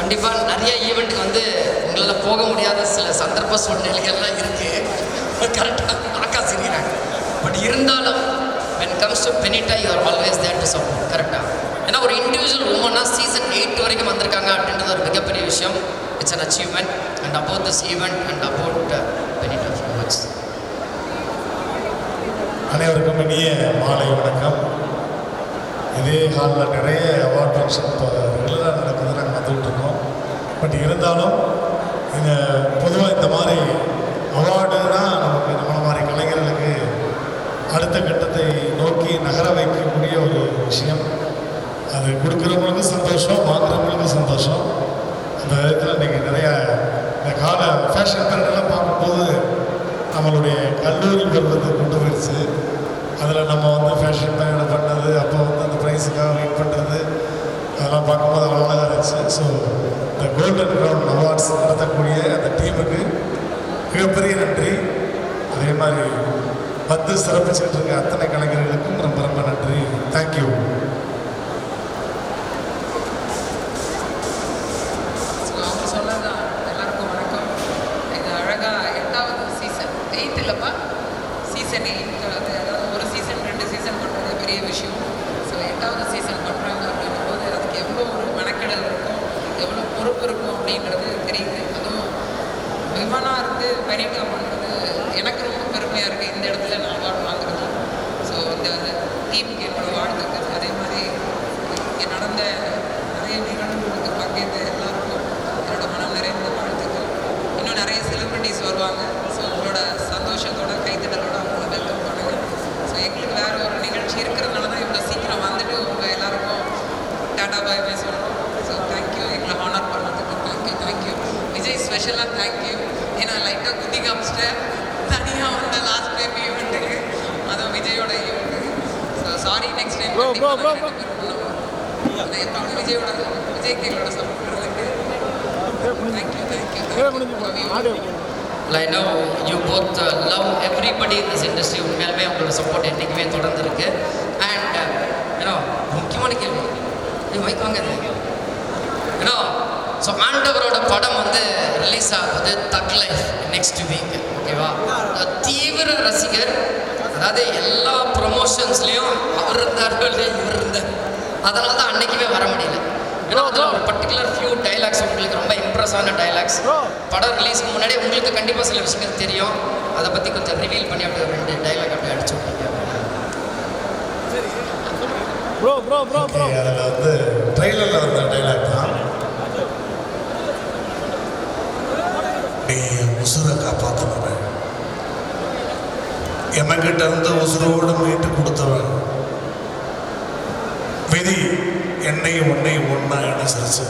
கண்டிப்பாக நிறைய ஈவெண்ட்டுக்கு வந்து உங்களால் போக முடியாத சில சந்தர்ப்ப சூழ்நிலைகள்லாம் இருக்குது. கரெக்டாக ஆக்காசிக்கிறாங்க. பட் இருந்தாலும் when comes to Benita you are always there to support. கரெக்டாக ஏன்னா ஒரு இண்டிவிஜுவல் உமனாக சீசன் 8 வரைக்கும் வந்திருக்காங்க அப்படின்றது ஒரு மிகப்பெரிய விஷயம். It's an achievement and about this event and about Benita ஃபியூமன்ஸ். அனைவருக்கும் இனிய மாலை வணக்கம். இதே ஹாலில் நிறைய அவார்ட் ஃபங்க்ஷன் இப்போ ரெகுலராக நடக்குது, நாங்கள் வந்துகிட்டு இருக்கோம். பட் இருந்தாலும் இந்த பொதுவாக இந்த மாதிரி அவார்டுனா நமக்கு நம்மள மாதிரி கலைஞர்களுக்கு அடுத்த கட்டத்தை நோக்கி நகர வைக்கக்கூடிய ஒரு விஷயம். அது கொடுக்குறவங்களுக்கும் சந்தோஷம், வாங்குறவங்களுக்கும் சந்தோஷம். அந்த விதத்தில் இன்றைக்கி நிறையா இந்த கால ஃபேஷன் ட்ரெண்டெல்லாம் பார்க்கும்போது நம்மளுடைய கல்லூரி பருவத்தை கொண்டு போயிடுச்சு. அதில் நம்ம வந்து ஃபேஷன் பயணம் பண்ணது, அப்போ வந்து அந்த ப்ரைஸுக்காக வெயிட் பண்ணுறது, அதெல்லாம் பார்க்கும்போது அவ்வளோ இருந்துச்சு. ஸோ இந்த கோல்டன் க்ரௌன் அவார்ட்ஸ் நடத்தக்கூடிய அந்த டீமுக்கு மிகப்பெரிய நன்றி. அதே மாதிரி வந்து சிறப்பிச்சுக்கிட்டு இருக்க அத்தனை கலைஞர்களுக்கும் ரொம்ப ரொம்ப நன்றி. தேங்க்யூ. அப்படின்றது தெரியுது. அதுவும் விமனாக இருந்து பெனிட்டா பண்ணுறது எனக்கு ரொம்ப பெருமையாக இருக்குது. இந்த இடத்துல நான் அவார்டு வாங்குறது. ஸோ இந்த டீமுக்கு என்னோட வாழ்த்துக்கள். அதே மாதிரி இங்கே நடந்த நிறைய நிகழ்வுகளுக்கு பங்கேற்ற எல்லாருக்கும் என்னோட மனம் நிறைந்த வாழ்த்துக்கள். இன்னும் நிறைய செலிப்ரிட்டிஸ் வருவாங்க. ஸோ உங்களோட சந்தோஷத்தோட கைத்தட்டலோட அவங்கள வெல்கம் பண்ணுங்கள். ஸோ எங்களுக்கு வேறு ஒரு நிகழ்ச்சி இருக்கிறதுனால தான் இவ்வளோ சீக்கிரம் வந்துட்டு உங்கள் எல்லாருக்கும் டாடா பாய் பாய் சொல்கிறோம். ஸோ தேங்க்யூ, எங்களை ஹானர் பண்ணதுக்கு தேங்க்யூ. விஜய் ஸ்பெஷலாக தேங்க்யூ. ஏன்னா லைட்டாக குத்தி காமிச்சிட்டேன் தனியாக வந்த லாஸ்ட் டைம் ஈவெண்ட்டுக்கு, அதுவும் விஜயோட event. So sorry, next time எப்பவுமே விஜய்க்கு எங்களோட சப்போர்ட் இருக்கு. Thank you. I know you both love everybody in this industry. உண்மையாலுமே உங்களோட சப்போர்ட் என்றைக்குமே தொடர்ந்து இருக்கு. அண்ட் முக்கியமான கேள்வி மைக் வாங்க. ஸோ ஆண்டவரோட படம் வந்து ரிலீஸ் ஆகுது தக் லைஃப் நெக்ஸ்ட் வீக். ஓகேவா? தீவிர ரசிகர். அதாவது எல்லா ப்ரொமோஷன்ஸ்லேயும் அவர் இருந்தார்கள், இவர் இருந்தார். அதனால தான் அன்னைக்குமே வர முடியல. ஏன்னா அதில் ஒரு பர்டிகுலர் ஃபியூ டைலாக்ஸ் உங்களுக்கு ரொம்ப இம்ப்ரெஸ் ஆன டைலாக்ஸ். படம் ரிலீஸ்க்கு முன்னாடி உங்களுக்கு கண்டிப்பாக சில விஷயங்கள் தெரியும். அதை பற்றி கொஞ்சம் ரிவீல் பண்ணி அப்படியே 2 டைலாக் அப்படியே அடிச்சு விட்டீங்க. அதில் வந்து ட்ரெய்லரில் வந்த டைலாக் தான், நீ உசுரை காப்பாற்றினவன், எமன்கிட்ட இருந்து உசுரோடு மீட்டு கொடுத்தவன், விதி என்னையும் உன்னையும் ஒன்றா இணைச்சிருச்சு,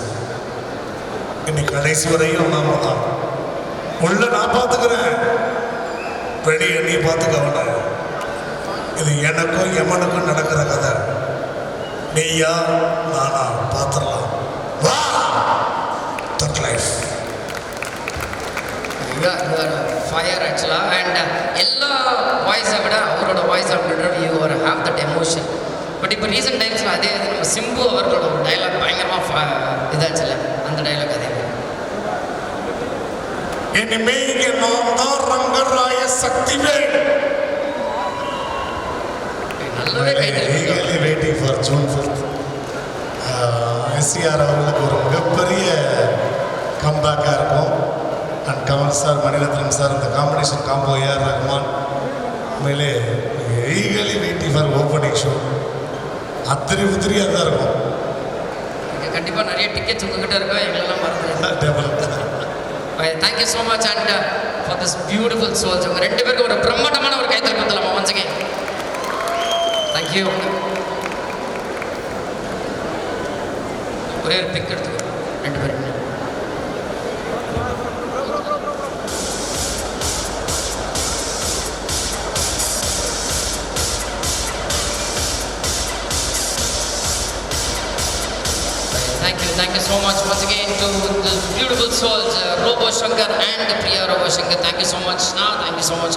இன்னைக்கு கடைசி வரையும் நாம தான், உள்ள நான் பார்த்துக்கிறேன், வெளியே நீ பார்த்துக்கவன, இது எனக்கும் எமனுக்கும் நடக்கிற கதை, நீயா நானா பார்த்துடலாம், வா தக் லைஃப். ஃபயர் ஆக்சுவலாக. அண்ட் எல்லா வாய்ஸை விட அவரோட வாய்ஸ் அப்படின்றது you are have that emotion. But இப்போ ரீசெண்ட் டைம்ஸில் அதே இது நம்ம சிம்பு அவர்களோட ஒரு டைலாக் பயங்கரமாக இதாச்சுல, அந்த டைலாக் அதே இனிமே நான் தான் ரங்கராய சக்திவேல். நல்லாவே eagerly waiting for June 5th. SCR அவர்களுக்கு ஒரு மிகப்பெரிய கம்பேக்காக இருக்கும். And Kamal sir, Mani Ratnam sir, இந்த காம்பினேஷன் காம்போ, ஏஆர் ரஹ்மான், உண்மையிலே eagerly waiting for opening show. அத்திரி புத்திரியாக தான் இருக்கும். இங்கே கண்டிப்பாக நிறைய டிக்கெட்ஸ் உங்ககிட்ட இருக்கும், எங்களெல்லாம் மறந்துடுங்க. Thank you so much and for this beautiful souls. உங்கள் 2 பேருக்கு ஒரு பிரம்மாண்டமான ஒரு கைத்தறி கொடுத்தலாமா ஒன்ஸ் அகைன். தேங்க்யூ. ஒரே ஒரு பிக் எடுத்துக்கோ 2 பேரும். Thank you so much once again to the beautiful souls, Robo Shankar and Priya Robo Shankar. Thank you so much. Thank you so much.